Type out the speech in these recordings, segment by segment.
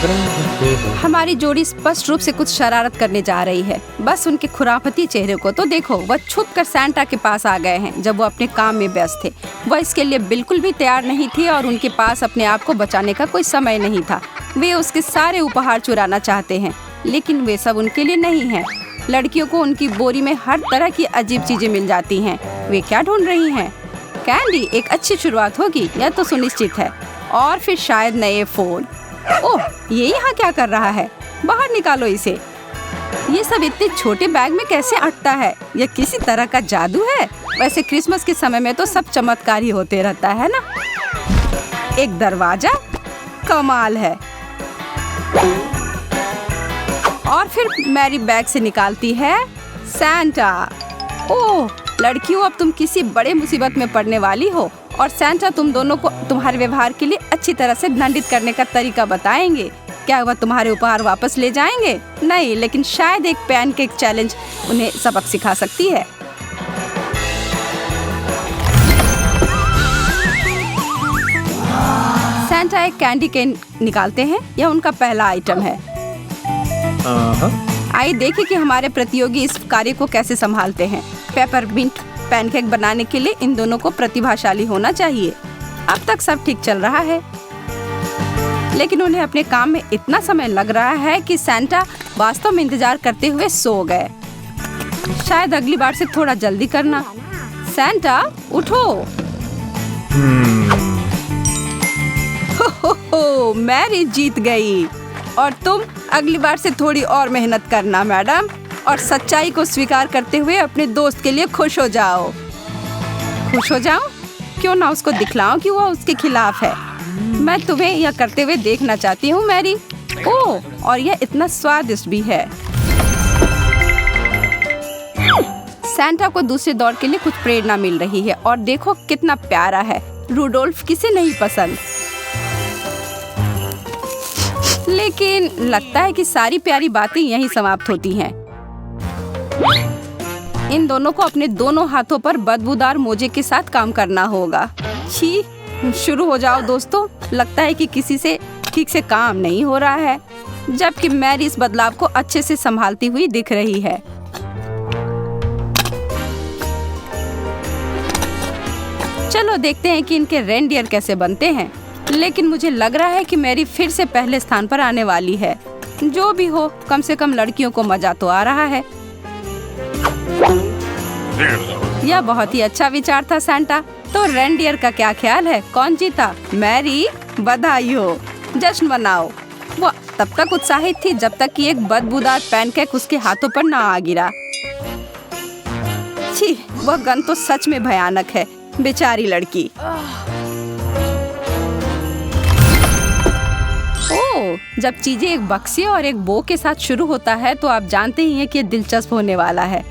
हमारी जोड़ी स्पष्ट रूप से कुछ शरारत करने जा रही है। बस उनके खुराफती चेहरे को तो देखो। वह छुपकर सैंटा के पास आ गए हैं जब वो अपने काम में व्यस्त थे। वह इसके लिए बिल्कुल भी तैयार नहीं थे और उनके पास अपने आप को बचाने का कोई समय नहीं था। वे उसके सारे उपहार चुराना चाहते हैं, लेकिन वे सब उनके लिए नहीं हैं। लड़कियों को उनकी बोरी में हर तरह की अजीब चीजें मिल जाती हैं। वे क्या ढूंढ रही हैं? कैंडी एक अच्छी शुरुआत होगी, यह तो सुनिश्चित है। और फिर शायद नए फोन। ओह, ये यहाँ क्या कर रहा है? बाहर निकालो इसे। ये सब इतने छोटे बैग में कैसे अटता है? यह किसी तरह का जादू है। वैसे क्रिसमस के समय में तो सब चमत्कार ही होते रहता है ना। एक दरवाजा, कमाल है। और फिर मैरी बैग से निकालती है सैंटा। ओह लड़कियों, अब तुम किसी बड़े मुसीबत में पड़ने वाली हो और सैंटा तुम दोनों को तुम्हारे व्यवहार के लिए अच्छी तरह से दंडित करने का तरीका बताएंगे। क्या वह तुम्हारे उपहार वापस ले जाएंगे? नहीं, लेकिन शायद एक पैनकेक चैलेंज उन्हें सबक सिखा सकती है। सैंटा एक कैंडी केन निकालते हैं। यह उनका पहला आइटम है। आइए देखें कि हमारे प्रतियोगी इस कार्य को कैसे संभालते हैं। पेपरमिंट पैनकेक बनाने के लिए इन दोनों को प्रतिभाशाली होना चाहिए। अब तक सब ठीक चल रहा है, लेकिन उन्हें अपने काम में इतना समय लग रहा है कि सैंटा वास्तव में इंतजार करते हुए सो गए। शायद अगली बार से थोड़ा जल्दी करना। सैंटा उठो। हो, मैरी जीत गई। और तुम अगली बार से थोड़ी और मेहनत करना मैडम, और सच्चाई को स्वीकार करते हुए अपने दोस्त के लिए खुश हो जाओ। खुश हो जाओ? क्यों ना उसको दिखलाऊं कि वो उसके खिलाफ है। मैं तुम्हें यह करते हुए देखना चाहती हूँ मैरी। ओह, और यह इतना स्वादिष्ट भी है। सैंटा को दूसरे दौर के लिए कुछ प्रेरणा मिल रही है और देखो कितना प्यारा है। रूडोल्फ किसे नहीं पसंद? लेकिन लगता है कि सारी प्यारी बातें यहीं समाप्त होती हैं। इन दोनों को अपने दोनों हाथों पर बदबूदार मोजे के साथ काम करना होगा। छी, शुरू हो जाओ दोस्तों। लगता है कि किसी से ठीक से काम नहीं हो रहा है, जबकि मैरी इस बदलाव को अच्छे से संभालती हुई दिख रही है। चलो देखते हैं कि इनके रेनडियर कैसे बनते हैं। लेकिन मुझे लग रहा है कि मैरी फिर से पहले स्थान पर आने वाली है। जो भी हो, कम से कम लड़कियों को मजा तो आ रहा है। यह बहुत ही अच्छा विचार था सैंटा। तो रेनडियर का क्या ख्याल है? कौन जीता? मैरी, बधाई हो, जश्न मनाओ। वो तब तक उत्साहित थी जब तक कि एक बदबूदार पैनकेक उसके हाथों पर ना आ गिरा। छी, वह गंध तो सच में भयानक है। बेचारी लड़की। जब चीजें एक बक्से और एक बो के साथ शुरू होता है तो आप जानते ही हैं कि ये दिलचस्प होने वाला है।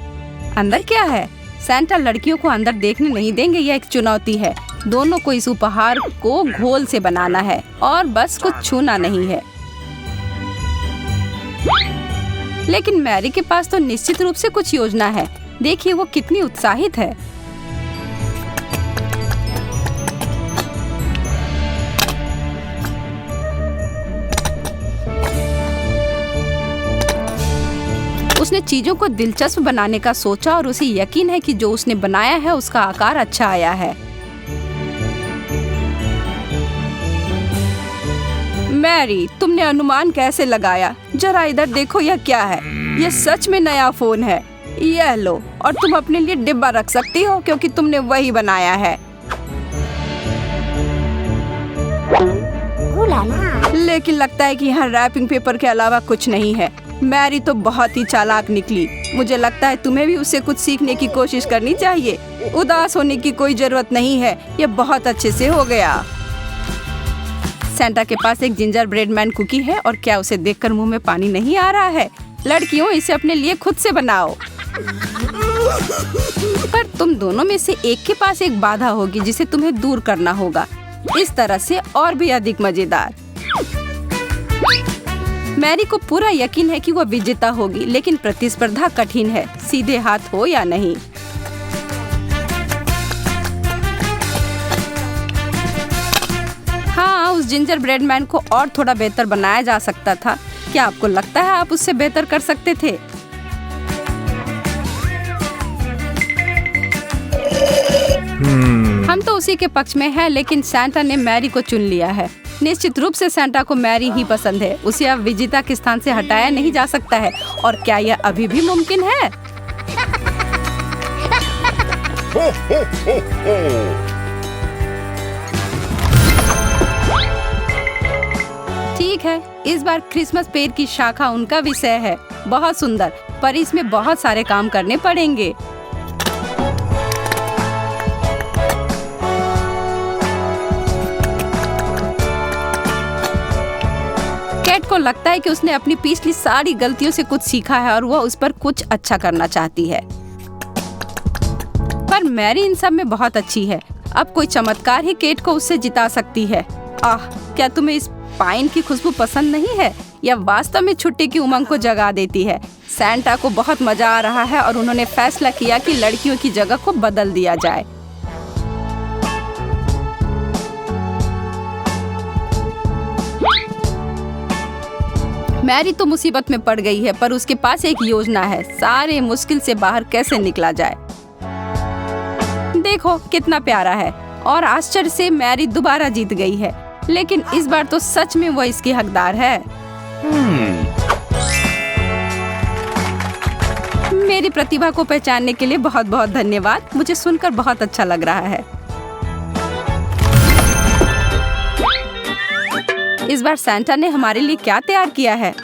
अंदर क्या है? सैंटा लड़कियों को अंदर देखने नहीं देंगे। यह एक चुनौती है। दोनों को इस उपहार को घोल से बनाना है और बस कुछ छूना नहीं है। लेकिन मैरी के पास तो निश्चित रूप से कुछ योजना है। देखिए वो कितनी उत्साहित है। उसने चीजों को दिलचस्प बनाने का सोचा और उसे यकीन है कि जो उसने बनाया है उसका आकार अच्छा आया है। मैरी, तुमने अनुमान कैसे लगाया? जरा इधर देखो, यह क्या है? यह सच में नया फोन है। यह लो, और तुम अपने लिए डिब्बा रख सकती हो क्योंकि तुमने वही बनाया है। लेकिन लगता है कि यहाँ रैपिंग पेपर के अलावा कुछ नहीं है। मैरी तो बहुत ही चालाक निकली। मुझे लगता है तुम्हें भी उससे कुछ सीखने की कोशिश करनी चाहिए। उदास होने की कोई जरूरत नहीं है। यह बहुत अच्छे से हो गया। सैंटा के पास एक जिंजर ब्रेड मैन कुकी है और क्या उसे देखकर मुंह में पानी नहीं आ रहा है? लड़कियों, इसे अपने लिए खुद से बनाओ। पर तुम दोनों में से एक के पास एक बाधा होगी जिसे तुम्हें दूर करना होगा। इस तरह से और भी अधिक मजेदार। मैरी को पूरा यकीन है कि वह विजेता होगी, लेकिन प्रतिस्पर्धा कठिन है। सीधे हाथ हो या नहीं। हाँ, उस जिंजर ब्रेड मैन को और थोड़ा बेहतर बनाया जा सकता था। क्या आपको लगता है आप उससे बेहतर कर सकते थे? हम तो उसी के पक्ष में हैं, लेकिन सैंटा ने मैरी को चुन लिया है। निश्चित रूप से सैंटा को मैरी ही पसंद है। उसे अब विजेता के स्थान से हटाया नहीं जा सकता है। और क्या यह अभी भी मुमकिन है? ठीक है, इस बार क्रिसमस पेड़ की शाखा उनका विषय है। बहुत सुंदर, पर इसमें बहुत सारे काम करने पड़ेंगे। कैट को लगता है कि उसने अपनी पिछली सारी गलतियों से कुछ सीखा है और वह उस पर कुछ अच्छा करना चाहती है। पर मैरी इन सब में बहुत अच्छी है। अब कोई चमत्कार ही केट को उससे जिता सकती है। आह, क्या तुम्हें इस पाइन की खुशबू पसंद नहीं है? यह वास्तव में छुट्टी की उमंग को जगा देती है। सैंटा को बहुत मजा आ रहा है और उन्होंने फैसला किया कि लड़कियों की जगह को बदल दिया जाए। मैरी तो मुसीबत में पड़ गई है, पर उसके पास एक योजना है। सारे मुश्किल से बाहर कैसे निकला जाए। देखो कितना प्यारा है। और आश्चर्य से मैरी दोबारा जीत गई है, लेकिन इस बार तो सच में वो इसकी हकदार है। मेरी प्रतिभा को पहचानने के लिए बहुत बहुत धन्यवाद। मुझे सुनकर बहुत अच्छा लग रहा है। इस बार सैंटा ने हमारे लिए क्या तैयार किया है?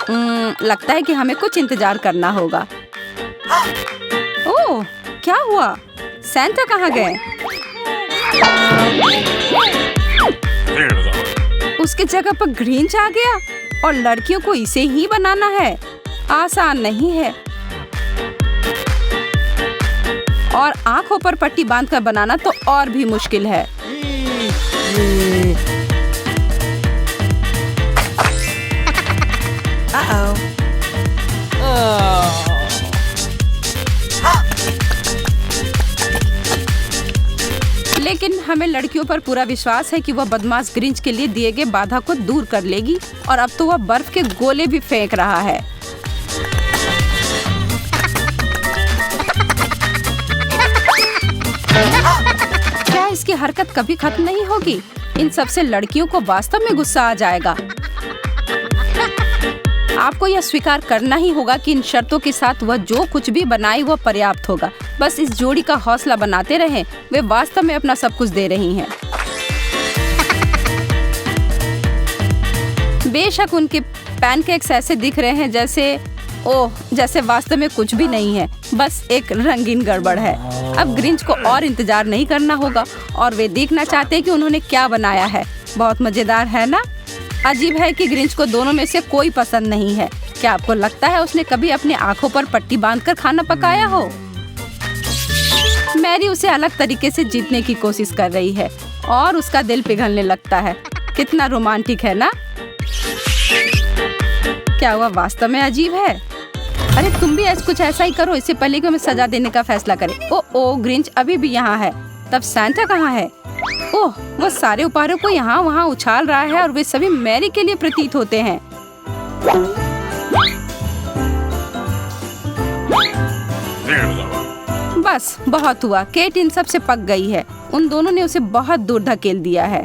लगता है कि हमें कुछ इंतजार करना होगा। ओह, क्या हुआ? सैंटा कहाँ गए? उसके जगह पर ग्रिंच आ गया और लड़कियों को इसे ही बनाना है। आसान नहीं है। और आंखों पर पट्टी बांधकर बनाना तो और भी मुश्किल है। लेकिन हमें लड़कियों पर पूरा विश्वास है कि वह बदमाश ग्रिंच के लिए दिए गए बाधा को दूर कर लेगी। और अब तो वह बर्फ के गोले भी फेंक रहा है। क्या इसकी हरकत कभी खत्म नहीं होगी? इन सब से लड़कियों को वास्तव में गुस्सा आ जाएगा। आपको यह स्वीकार करना ही होगा कि इन शर्तों के साथ वह जो कुछ भी बनाए वह पर्याप्त होगा। बस इस जोड़ी का हौसला बनाते रहें। वे वास्तव में अपना सब कुछ दे रही हैं। बेशक उनके पैनकेक्स ऐसे दिख रहे हैं जैसे वास्तव में कुछ भी नहीं है, बस एक रंगीन गड़बड़ है। अब ग्रिंच को और इंतजार नहीं करना होगा और वे देखना चाहते हैं कि उन्होंने क्या बनाया है। बहुत मजेदार है ना? अजीब है कि ग्रिंच को दोनों में से कोई पसंद नहीं है। क्या आपको लगता है उसने कभी अपनी आंखों पर पट्टी बांधकर खाना पकाया हो? मैरी उसे अलग तरीके से जीतने की कोशिश कर रही है और उसका दिल पिघलने लगता है। कितना रोमांटिक है ना? क्या वह वास्तव में अजीब है? अरे तुम भी कुछ ऐसा ही करो, इससे पहले कि हमें सजा देने का फैसला करें। ओ, ग्रिंच अभी भी यहाँ है। तब सैंटा कहाँ है? ओह, वो सारे उपहारों को यहाँ वहाँ उछाल रहा है और वे सभी मैरी के लिए प्रतीत होते हैं। बस बहुत हुआ। केट इन सब से पक गई है। उन दोनों ने उसे बहुत दूर धकेल दिया है।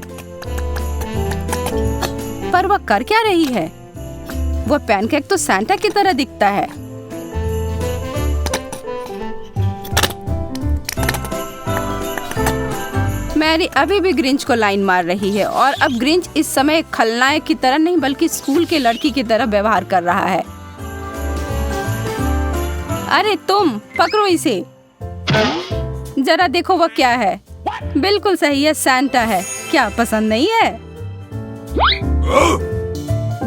पर वह कर क्या रही है? वह पैनकेक तो सैंटा की तरह दिखता है। मैरी अभी भी ग्रिंच को लाइन मार रही है और अब ग्रिंच इस समय खलनायक की तरह नहीं बल्कि स्कूल के लड़की की तरह व्यवहार कर रहा है। अरे तुम पकड़ो इसे, जरा देखो वह क्या है। बिल्कुल सही है, सैंटा है। क्या पसंद नहीं है?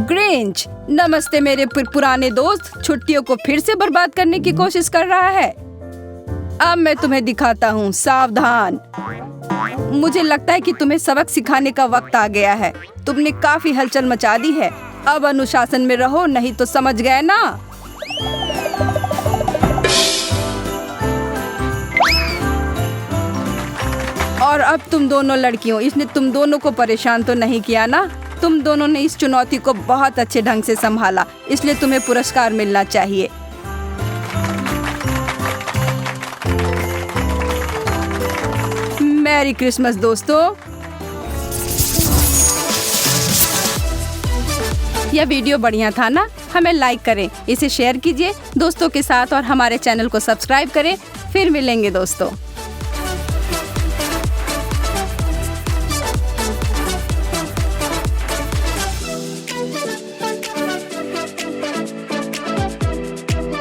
ग्रिंच, नमस्ते मेरे पुराने दोस्त। छुट्टियों को फिर से बर्बाद करने की कोशिश कर रहा है। अब मैं तुम्हें दिखाता हूँ, सावधान। मुझे लगता है कि तुम्हें सबक सिखाने का वक्त आ गया है। तुमने काफी हलचल मचा दी है। अब अनुशासन में रहो, नहीं तो समझ गए ना। और अब तुम दोनों लड़कियों, इसने तुम दोनों को परेशान तो नहीं किया ना? तुम दोनों ने इस चुनौती को बहुत अच्छे ढंग से संभाला, इसलिए तुम्हें पुरस्कार मिलना चाहिए। मैरी क्रिसमस दोस्तों। यह वीडियो बढ़िया था ना? हमें लाइक करें, इसे शेयर कीजिए दोस्तों के साथ और हमारे चैनल को सब्सक्राइब करें। फिर मिलेंगे दोस्तों।